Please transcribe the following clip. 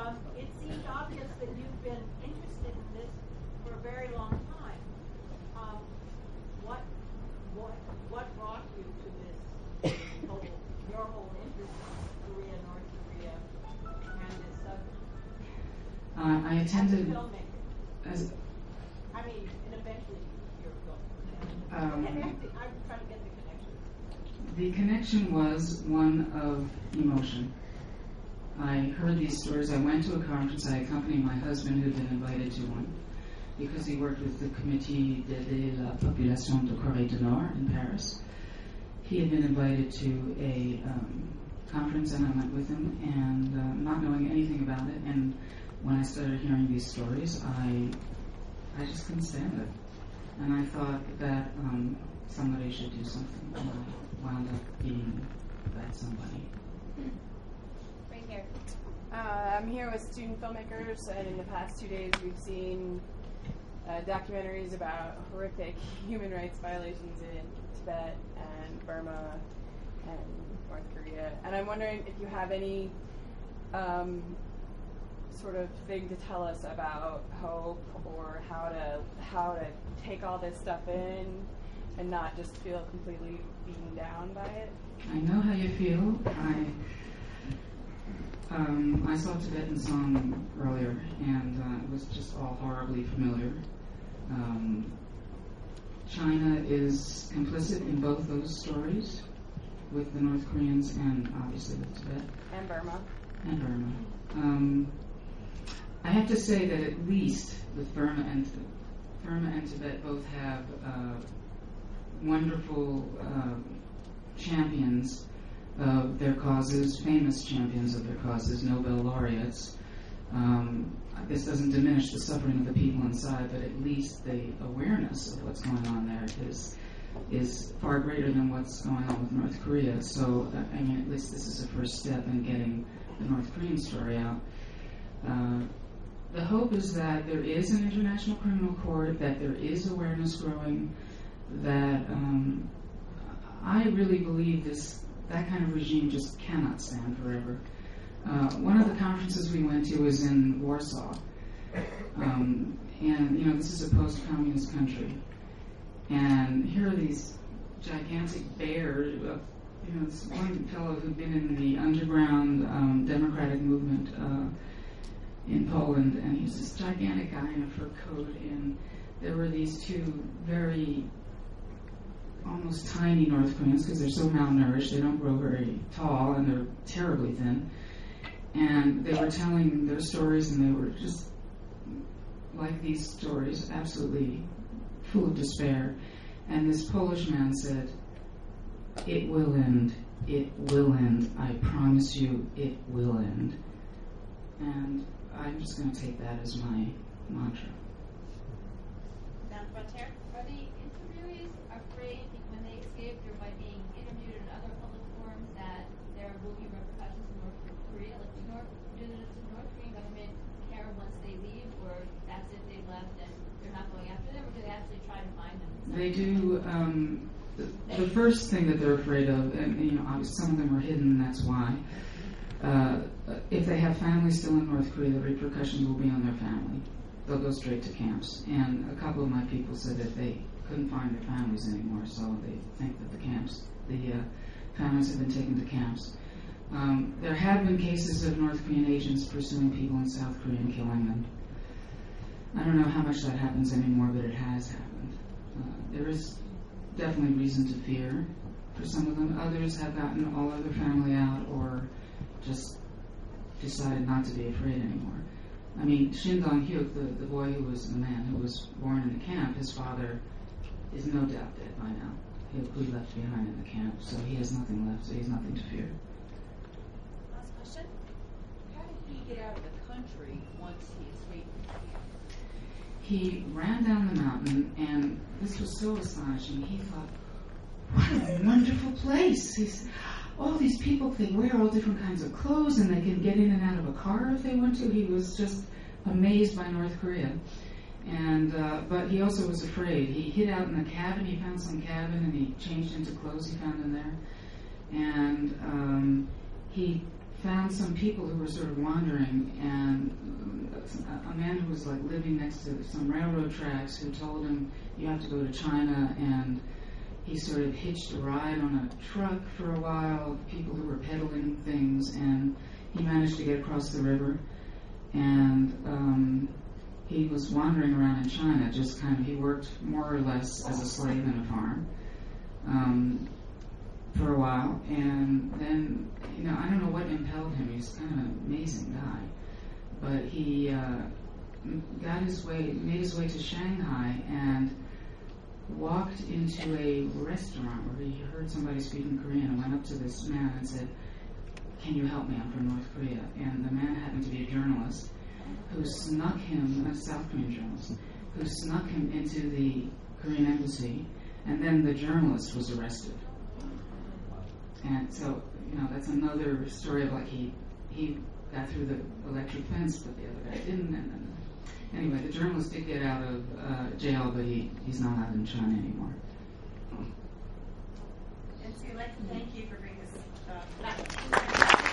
It seems obvious that you've been interested in this for a very long time. What brought you to this your whole interest in Korea, North Korea, and this subject? I attended as a filmmaker. And eventually you're I'm trying to get the connection. The connection was one of emotion. I heard these stories. I went to a conference. I accompanied my husband, who had been invited to one, because he worked with the Comité d'aider la population de Corée du Nord in Paris. He had been invited to a conference, and I went with him, and not knowing anything about it. And when I started hearing these stories, I just couldn't stand it. And I thought that somebody should do something. And I wound up being that somebody. Right here. I'm here with student filmmakers, and in the past 2 days we've seen documentaries about horrific human rights violations in Tibet and Burma and North Korea. And I'm wondering if you have any sort of thing to tell us about hope, or how to take all this stuff in and not just feel completely beaten down by it. I know how you feel. I saw Tibetan Song earlier, and it was just all horribly familiar. China is complicit in both those stories, with the North Koreans and obviously with Tibet. And Burma. I have to say that at least with Burma and Tibet both have wonderful champions of their causes, famous champions of their causes, Nobel laureates. This doesn't diminish the suffering of the people inside, but at least the awareness of what's going on there is far greater than what's going on with North Korea. So, at least this is a first step in getting the North Korean story out. The hope is that there is an international criminal court, that there is awareness growing, that I really believe that kind of regime just cannot stand forever. One of the conferences we went to was in Warsaw, and this is a post-communist country, and here are these gigantic bears. This one fellow who'd been in the underground democratic movement in Poland, and he was this gigantic guy in a fur coat, and there were these two very almost tiny North Koreans, because they're so malnourished, they don't grow very tall, and they're terribly thin. And they were telling their stories, and they were just like these stories, absolutely full of despair. And this Polish man said, "It will end. It will end. I promise you, it will end." And I'm just going to take that as my mantra. Down front here. Are the interviewees afraid when they escape or by being interviewed in other public forums that there will be repercussions in North Korea? Like, does the North Korean government care once they leave, or that's it, they've left and they're not going after them, or do they actually try to find them? They do. The first thing that they're afraid of, and obviously some of them are hidden, and that's why. If they have family still in North Korea, the repercussions will be on their family. They'll go straight to camps. And a couple of my people said that they couldn't find their families anymore, so they think that the families have been taken to camps. There have been cases of North Korean agents pursuing people in South Korea and killing them. I don't know how much that happens anymore, but it has happened. There is definitely reason to fear for some of them. Others have gotten all of their family out, or just decided not to be afraid anymore. Shin Dong-hyuk, the boy who was the man who was born in the camp, his father is no doubt dead by now. He left behind in the camp, so he has nothing left, so he has nothing to fear. Last question. How did he get out of the country once he escaped the camp? He ran down the mountain, and this was so astonishing. He thought, what a wonderful place. All these people, they wear all different kinds of clothes, and they can get in and out of a car if they want to. He was just amazed by North Korea. And but he also was afraid. He hid out in the cabin. He found some cabin, and he changed into clothes he found in there. And he found some people who were sort of wandering, and a man who was like living next to some railroad tracks who told him, you have to go to China, and he sort of hitched a ride on a truck for a while, people who were peddling things, and he managed to get across the river, and he was wandering around in China, just kind of, he worked more or less as a slave in a farm for a while, and then, I don't know what impelled him. He's kind of an amazing guy, but he made his way to Shanghai and walked into a restaurant where he heard somebody speaking Korean and went up to this man and said, can you help me? I'm from North Korea. And the man happened to be a journalist who snuck him, a South Korean journalist, who snuck him into the Korean embassy, and then the journalist was arrested. And so, that's another story of like he got through the electric fence, but the other guy didn't. And anyway, the journalist did get out of jail, but he's not out in China anymore. And so we'd like to thank you for bringing this up.